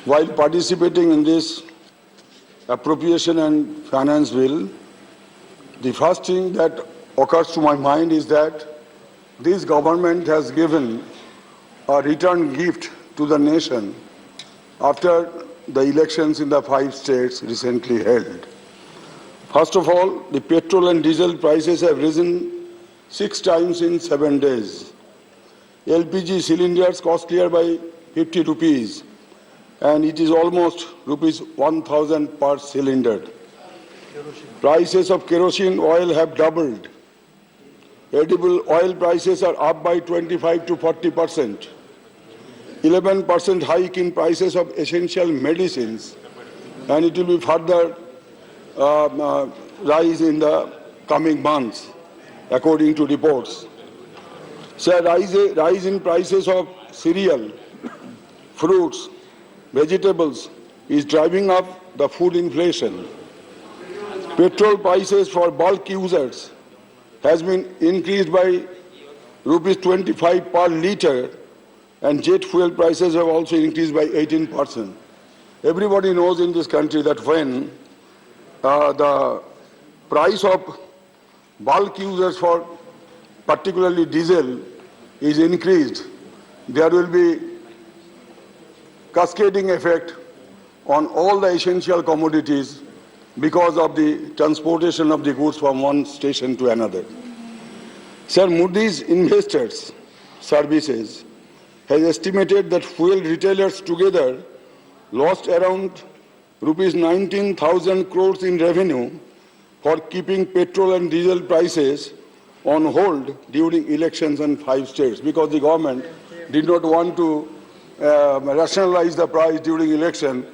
While participating in this appropriation and finance bill, the first thing that occurs to my mind is that this government has given a return gift to the nation after the elections in the 5 states recently held. First of all, the petrol and diesel prices have risen 6 times in 7 days. LPG cylinders cost clear by 50 rupees, and it is almost rupees 1,000 per cylinder. Prices of kerosene oil have doubled. Edible oil prices are up by 25 to 40%. 11% hike in prices of essential medicines, and it will be further rise in the coming months, according to reports. So rise in prices of cereal, fruits, vegetables is driving up the food inflation. Petrol prices for bulk users has been increased by rupees 25 per litre, and jet fuel prices have also increased by 18%. Everybody knows in this country that when the price of bulk users for particularly diesel is increased, there will be cascading effect on all the essential commodities because of the transportation of the goods from one station to another. Sir, Moody's Investors Services has estimated that fuel retailers together lost around rupees 19,000 crores in revenue for keeping petrol and diesel prices on hold during elections in 5 states, because the government did not want to rationalize the price during election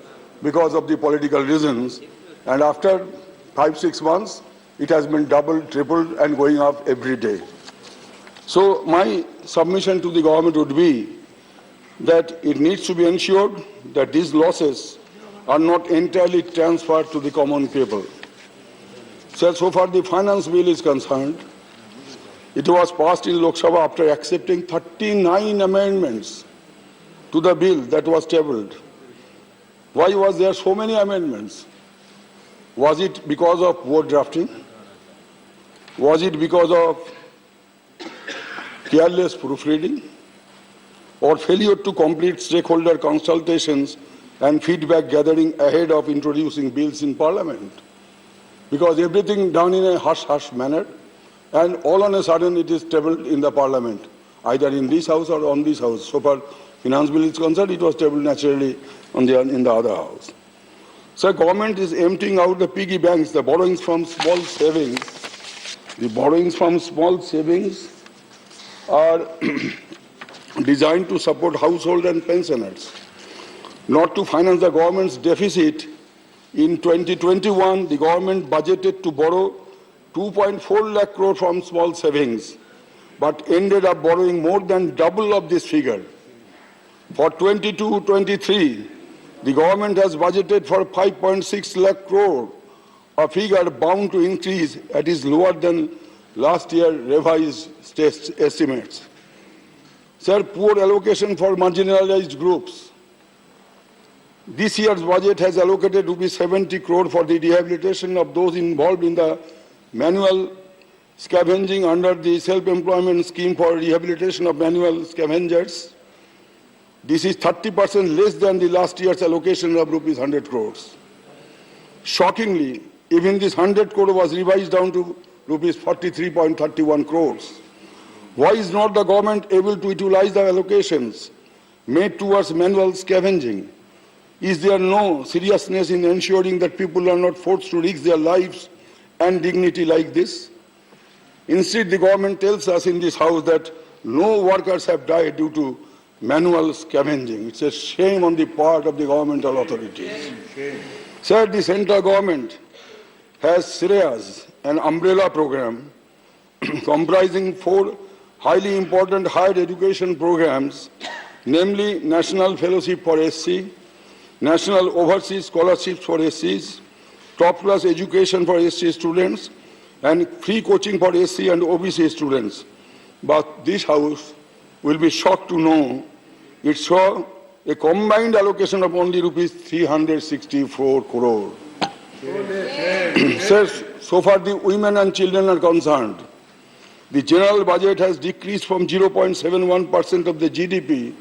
because of the political reasons. And after 5-6 months, it has been doubled, tripled, and going up every day. So my submission to the government would be that it needs to be ensured that these losses are not entirely transferred to the common people. So far the finance bill is concerned, it was passed in Lok Sabha after accepting 39 amendments to the bill that was tabled. Why was there so many amendments? Was it because of poor drafting? Was it because of careless proofreading? Or failure to complete stakeholder consultations and feedback gathering ahead of introducing bills in Parliament? Because everything done in a hush-hush manner, and all on a sudden it is tabled in the Parliament, either in this House or on this House. So far finance bill is concerned, it was tabled naturally in the other House. So government is emptying out the piggy banks, the borrowings from small savings. The borrowings from small savings are designed to support household and pensioners, not to finance the government's deficit. In 2021, the government budgeted to borrow 2.4 lakh crore from small savings, but ended up borrowing more than double of this figure. For 22-23, the government has budgeted for 5.6 lakh crore, a figure bound to increase that is lower than last year revised estimates. Sir, poor allocation for marginalized groups. This year's budget has allocated rupees 70 crore for the rehabilitation of those involved in the manual scavenging under the self-employment scheme for rehabilitation of manual scavengers. This is 30% less than the last year's allocation of rupees 100 crores. Shockingly, even this 100 crore was revised down to rupees 43.31 crores. Why is not the government able to utilize the allocations made towards manual scavenging? Is there no seriousness in ensuring that people are not forced to risk their lives and dignity like this? Instead, the government tells us in this House that no workers have died due to manual scavenging. It's a shame on the part of the governmental authorities. Sir, the central government has Shreyas, an umbrella program comprising 4 highly important higher education programs, namely National Fellowship for SC, National Overseas Scholarships for SCs, top-class education for SC students, and free coaching for SC and OBC students. But this House will be shocked to know it saw a combined allocation of only rupees 364 crore. Sir, so far the women and children are concerned, the general budget has decreased from 0.71% of the GDP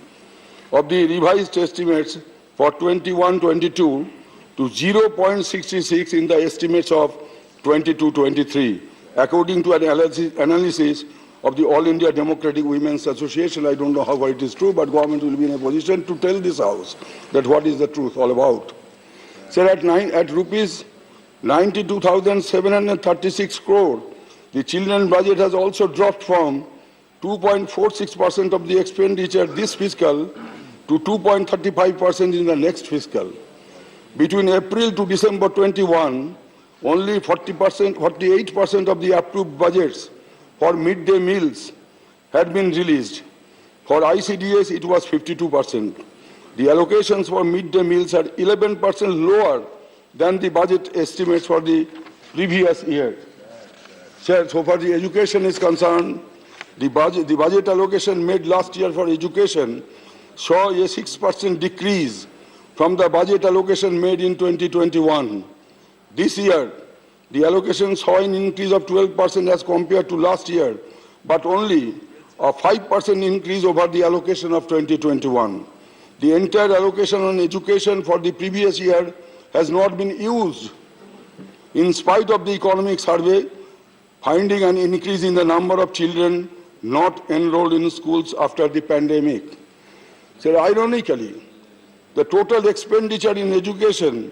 of the revised estimates for 21-22 to 0.66 in the estimates of 22-23, according to an analysis of the All India Democratic Women's Association. I don't know how it is true, but government will be in a position to tell this House that what is the truth all about. Sir, at rupees 92,736 crore, the children budget has also dropped from 2.46% of the expenditure this fiscal to 2.35% in the next fiscal. Between April to December 21, only 48% of the approved budgets for midday meals had been released. For ICDS, it was 52%. The allocations for midday meals are 11% lower than the budget estimates for the previous year. Sir, so far the education is concerned, the budget allocation made last year for education saw a 6% decrease from the budget allocation made in 2021. This year, the allocation saw an increase of 12% as compared to last year, but only a 5% increase over the allocation of 2021. The entire allocation on education for the previous year has not been used, in spite of the economic survey finding an increase in the number of children not enrolled in schools after the pandemic. So ironically, the total expenditure in education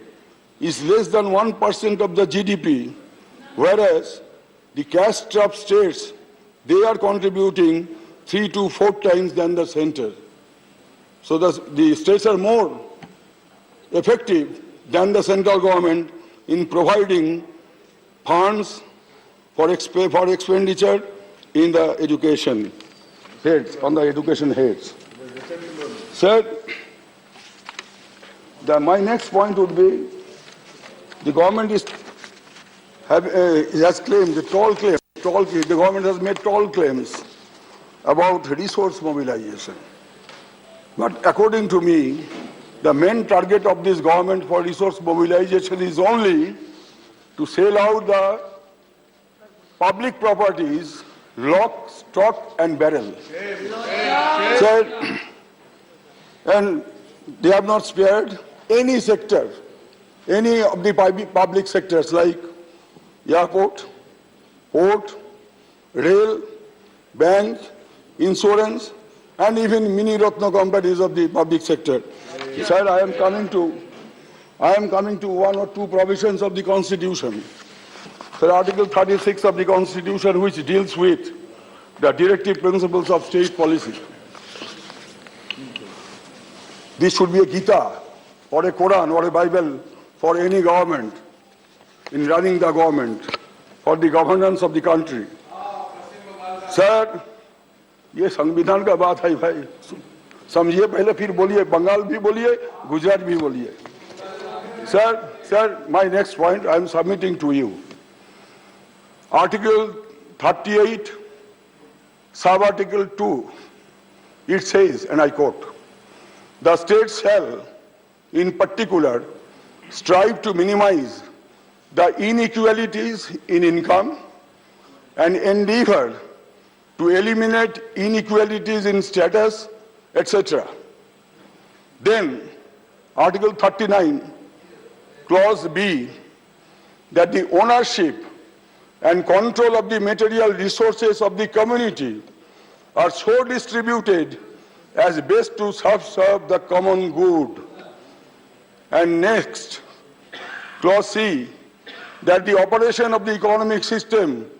is less than 1% of the GDP, whereas the cash-strapped states, they are contributing 3 to 4 times than the center. So the states are more effective than the central government in providing funds for expenditure in the education heads, on the education heads. Sir, my next point would be, the government has claimed the the government has made tall claims about resource mobilization. But according to me, the main target of this government for resource mobilization is only to sell out the public properties, lock, stock and barrel. Sir, and they have not spared any sector, any of the public sectors like airport, port, rail, bank, insurance, and even mini Ratna companies of the public sector. Sir, I am coming to one or two provisions of the Constitution. Sir, Article 36 of the Constitution, which deals with the directive principles of state policy. This should be a Gita or a Quran or a Bible for any government in running the government, for the governance of the country. Sir, ये संविधान का बात है भाई, समझिए पहले फिर बोलिए, बंगाल भी बोलिए, गुजरात भी बोलिए. Sir, my next point I am submitting to you. Article 38, sub-article 2, it says, and I quote, the states shall, in particular, strive to minimize the inequalities in income and endeavor to eliminate inequalities in status, etc. Then, Article 39, Clause B, that the ownership and control of the material resources of the community are so distributed as best to serve the common good. And next, Clause C, that the operation of the economic system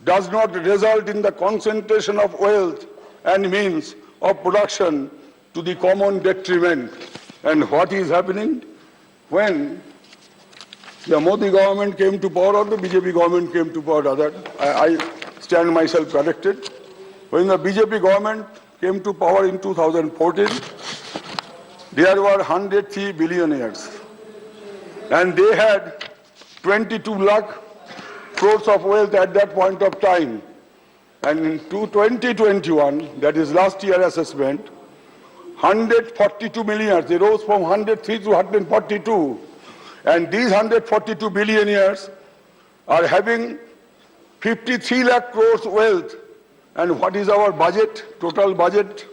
does not result in the concentration of wealth and means of production to the common detriment. And what is happening? When the Modi government came to power or the BJP government came to power, rather, I stand myself corrected. When the BJP government came to power in 2014, there were 103 billionaires. And they had 22 lakh crores of wealth at that point of time. And in 2021, that is last year assessment, 142 millionaires. They rose from 103 to 142. And these 142 billionaires are having 53 lakh crores wealth. And what is our budget, total budget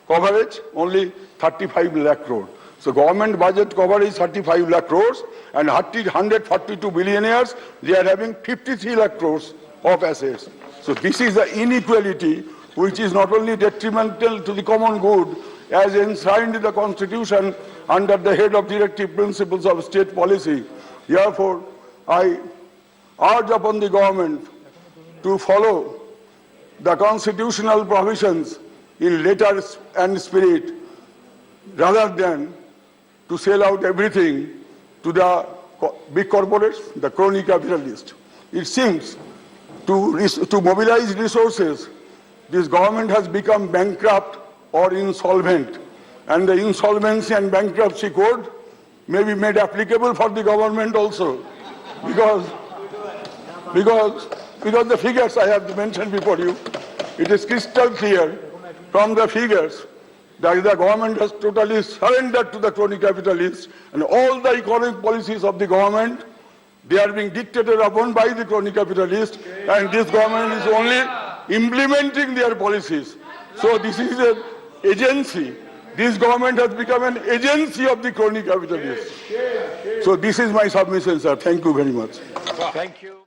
coverage? Only 35 lakh crores. So government budget coverage is 35 lakh crores, and 142 billionaires, they are having 53 lakh crores of assets. So this is the inequality which is not only detrimental to the common good as enshrined in the Constitution under the head of directive principles of state policy. Therefore, I urge upon the government to follow the constitutional provisions in letter and spirit rather than to sell out everything to the big corporates, the crony capitalists. It seems to mobilize resources, this government has become bankrupt or insolvent, and the insolvency and bankruptcy code may be made applicable for the government also, because the figures I have mentioned before you, it is crystal clear from the figures that the government has totally surrendered to the crony capitalists, and all the economic policies of the government, they are being dictated upon by the crony capitalists, and this government is only implementing their policies. So this is an agency. This government has become an agency of the crony capitalists. So this is my submission, sir. Thank you very much. Thank you.